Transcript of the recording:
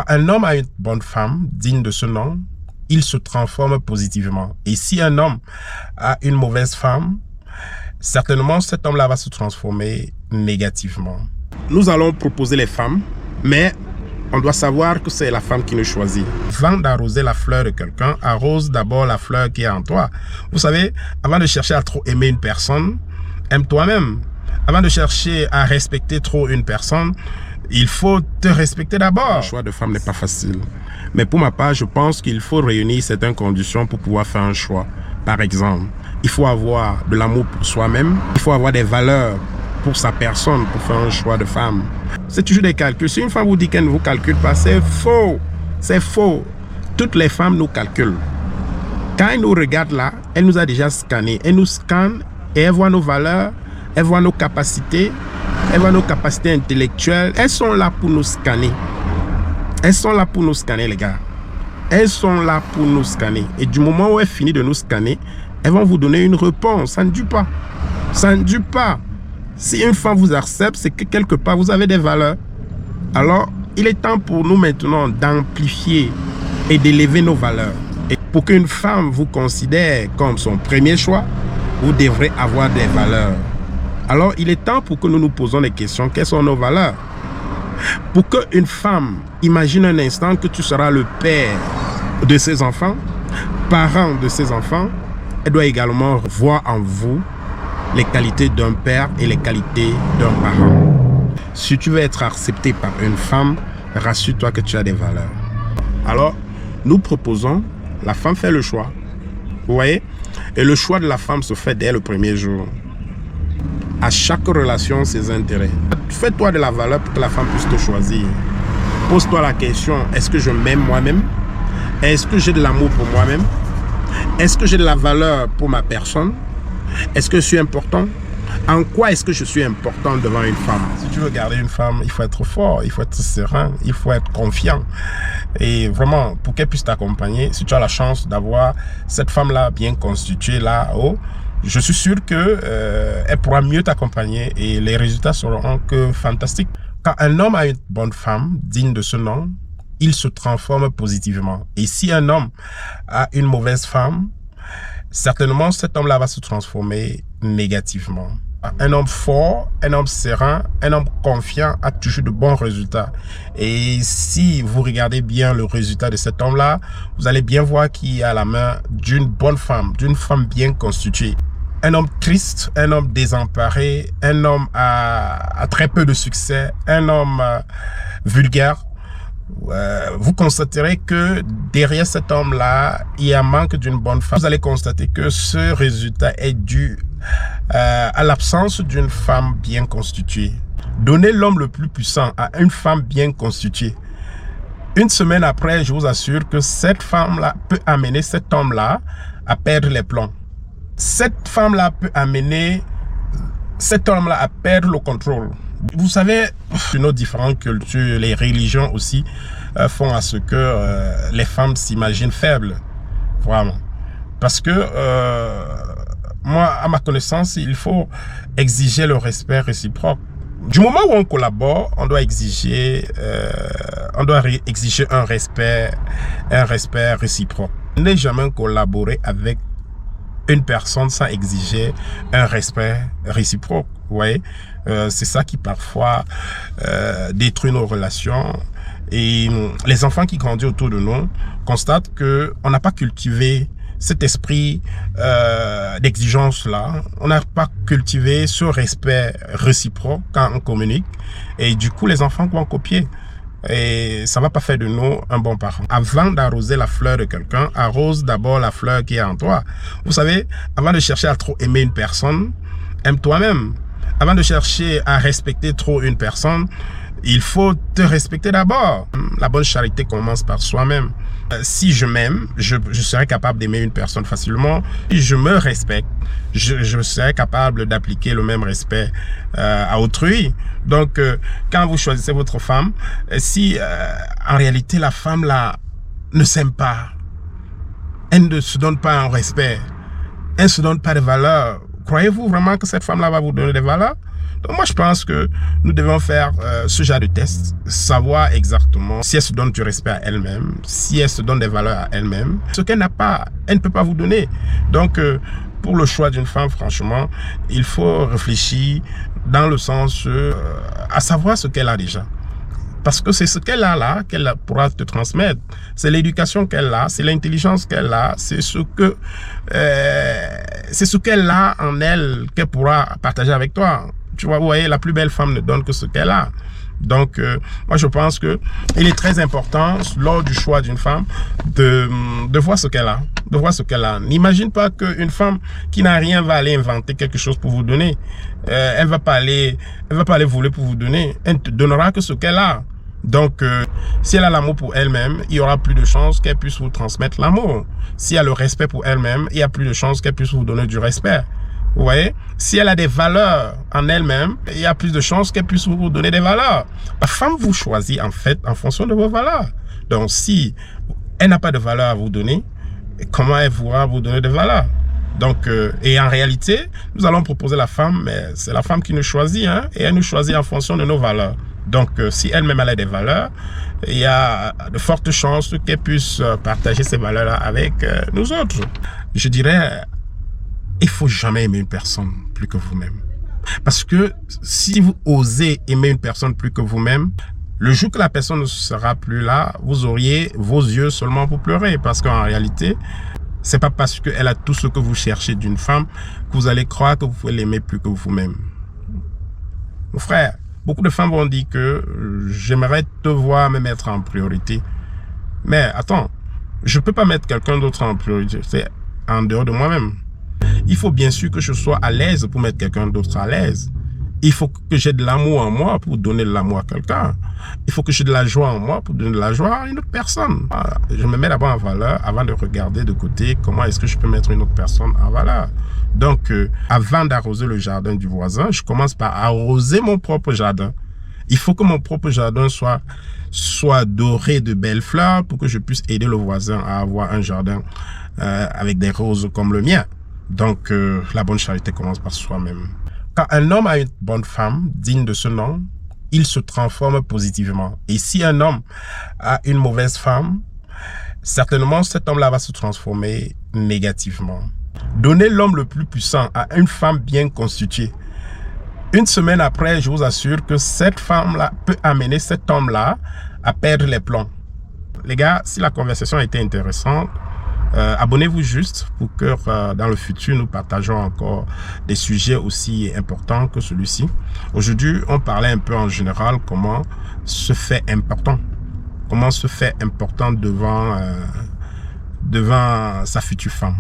Quand un homme a une bonne femme digne de ce nom, il se transforme positivement. Et si un homme a une mauvaise femme, certainement cet homme-là va se transformer négativement. Nous allons proposer les femmes, mais on doit savoir que c'est la femme qui nous choisit. Avant d'arroser la fleur de quelqu'un, arrose d'abord la fleur qui est en toi. Vous savez, avant de chercher à trop aimer une personne, aime toi-même. Avant de chercher à respecter trop une personne, il faut te respecter d'abord. Le choix de femme n'est pas facile. Mais pour ma part, je pense qu'il faut réunir certaines conditions pour pouvoir faire un choix. Par exemple, il faut avoir de l'amour pour soi-même. Il faut avoir des valeurs pour sa personne pour faire un choix de femme. C'est toujours des calculs. Si une femme vous dit qu'elle ne vous calcule pas, c'est faux. C'est faux. Toutes les femmes nous calculent. Quand elle nous regarde là, elle nous a déjà scanné. Elle nous scanne et elle voit nos valeurs, elle voit nos capacités, elle voit nos capacités intellectuelles. Elles sont là pour nous scanner. Elles sont là pour nous scanner, les gars. Elles sont là pour nous scanner. Et du moment où elles finissent de nous scanner, elles vont vous donner une réponse. Ça ne dure pas. Ça ne dure pas. Si une femme vous accepte, c'est que quelque part, vous avez des valeurs. Alors, il est temps pour nous maintenant d'amplifier et d'élever nos valeurs. Et pour qu'une femme vous considère comme son premier choix, vous devrez avoir des valeurs. Alors, il est temps pour que nous nous posons des questions. Quelles sont nos valeurs? Pour qu'une femme imagine un instant que tu seras le père de ses enfants, parent de ses enfants, elle doit également voir en vous les qualités d'un père et les qualités d'un parent. Si tu veux être accepté par une femme, rassure-toi que tu as des valeurs. Alors, nous proposons, la femme fait le choix. Vous voyez? Et le choix de la femme se fait dès le premier jour. À chaque relation, ses intérêts. Fais-toi de la valeur pour que la femme puisse te choisir. Pose-toi la question, est-ce que je m'aime moi-même? Est-ce que j'ai de l'amour pour moi-même? Est-ce que j'ai de la valeur pour ma personne? Est-ce que je suis important? En quoi est-ce que je suis important devant une femme? Si tu veux garder une femme, il faut être fort, il faut être serein, il faut être confiant. Et vraiment, pour qu'elle puisse t'accompagner, si tu as la chance d'avoir cette femme-là bien constituée là-haut, je suis sûr qu'elle pourra mieux t'accompagner et les résultats seront que fantastiques. Quand un homme a une bonne femme digne de ce nom, il se transforme positivement. Et si un homme a une mauvaise femme, certainement cet homme-là va se transformer négativement. Un homme fort, un homme serein, un homme confiant a toujours de bons résultats. Et si vous regardez bien le résultat de cet homme-là, vous allez bien voir qu'il est à la main d'une bonne femme, d'une femme bien constituée. Un homme triste, un homme désemparé, un homme à très peu de succès, un homme vulgaire, vous constaterez que derrière cet homme-là, il y a un manque d'une bonne femme. Vous allez constater que ce résultat est dû à l'absence d'une femme bien constituée. Donnez l'homme le plus puissant à une femme bien constituée. Une semaine après, je vous assure que cette femme-là peut amener cet homme-là à perdre les plombs. Cette femme-là peut amener cet homme-là à perdre le contrôle. Vous savez, nos différentes cultures, les religions aussi font à ce que les femmes s'imaginent faibles. Vraiment. Parce que moi, à ma connaissance, il faut exiger le respect réciproque. Du moment où on collabore, on doit exiger un respect réciproque. Ne jamais collaborer avec une personne sans exiger un respect réciproque. Vous voyez, c'est ça qui parfois détruit nos relations. Et les enfants qui grandissent autour de nous constatent qu'on n'a pas cultivé cet esprit d'exigence-là. On n'a pas cultivé ce respect réciproque quand on communique. Et du coup, les enfants vont copier. Et ça ne va pas faire de nous un bon parent. Avant d'arroser la fleur de quelqu'un, arrose d'abord la fleur qui est en toi. Vous savez, avant de chercher à trop aimer une personne, aime toi-même. Avant de chercher à respecter trop une personne, il faut te respecter d'abord. La bonne charité commence par soi-même. Si je m'aime, je serai capable d'aimer une personne facilement. Si je me respecte, je serai capable d'appliquer le même respect à autrui. Donc, quand vous choisissez votre femme, si en réalité la femme là ne s'aime pas, elle ne se donne pas un respect, elle ne se donne pas de valeur, croyez-vous vraiment que cette femme là va vous donner des valeurs? Donc moi, je pense que nous devons faire ce genre de test, savoir exactement si elle se donne du respect à elle-même, si elle se donne des valeurs à elle-même. Ce qu'elle n'a pas, elle ne peut pas vous donner. Donc, pour le choix d'une femme, franchement, il faut réfléchir dans le sens à savoir ce qu'elle a déjà. Parce que c'est ce qu'elle a là qu'elle pourra te transmettre. C'est l'éducation qu'elle a, c'est l'intelligence qu'elle a, c'est ce qu'elle a en elle qu'elle pourra partager avec toi. Tu vois, vous voyez, la plus belle femme ne donne que ce qu'elle a. Donc, moi, je pense que il est très important, lors du choix d'une femme, de voir ce qu'elle a. De voir ce qu'elle a. N'imagine pas qu'une femme qui n'a rien va aller inventer quelque chose pour vous donner. Elle va pas aller voler pour vous donner. Elle ne te donnera que ce qu'elle a. Donc, si elle a l'amour pour elle-même, il y aura plus de chances qu'elle puisse vous transmettre l'amour. Si elle a le respect pour elle-même, il y a plus de chances qu'elle puisse vous donner du respect. Vous voyez? Si elle a des valeurs en elle-même, il y a plus de chances qu'elle puisse vous donner des valeurs. La femme vous choisit en fait en fonction de vos valeurs. Donc, si elle n'a pas de valeur à vous donner, comment elle pourra vous donner des valeurs? Donc, et en réalité, nous allons proposer la femme, mais c'est la femme qui nous choisit, hein, et elle nous choisit en fonction de nos valeurs. Donc, si elle-même elle a des valeurs, il y a de fortes chances qu'elle puisse partager ces valeurs-là avec nous autres. Je dirais, il faut jamais aimer une personne plus que vous-même. Parce que si vous osez aimer une personne plus que vous-même, le jour que la personne ne sera plus là, vous auriez vos yeux seulement pour pleurer. Parce qu'en réalité, c'est pas parce qu'elle a tout ce que vous cherchez d'une femme que vous allez croire que vous pouvez l'aimer plus que vous-même. Mon frère, beaucoup de femmes vont dire que j'aimerais te voir me mettre en priorité. Mais attends, je peux pas mettre quelqu'un d'autre en priorité. C'est en dehors de moi-même. Il faut bien sûr que je sois à l'aise pour mettre quelqu'un d'autre à l'aise. Il faut que j'ai de l'amour en moi pour donner de l'amour à quelqu'un. Il faut que j'ai de la joie en moi pour donner de la joie à une autre personne. Je me mets d'abord en valeur avant de regarder de côté comment est-ce que je peux mettre une autre personne en valeur. Donc, avant d'arroser le jardin du voisin, je commence par arroser mon propre jardin. Il faut que mon propre jardin soit doré de belles fleurs pour que je puisse aider le voisin à avoir un jardin avec des roses comme le mien. Donc, la bonne charité commence par soi-même. Quand un homme a une bonne femme digne de ce nom, il se transforme positivement. Et si un homme a une mauvaise femme, certainement cet homme-là va se transformer négativement. Donnez l'homme le plus puissant à une femme bien constituée. Une semaine après, je vous assure que cette femme-là peut amener cet homme-là à perdre les plombs. Les gars, si la conversation a été intéressante, abonnez-vous juste pour que dans le futur, nous partageons encore des sujets aussi importants que celui-ci. Aujourd'hui, on parlait un peu en général comment se fait important. Comment se fait important devant sa future femme.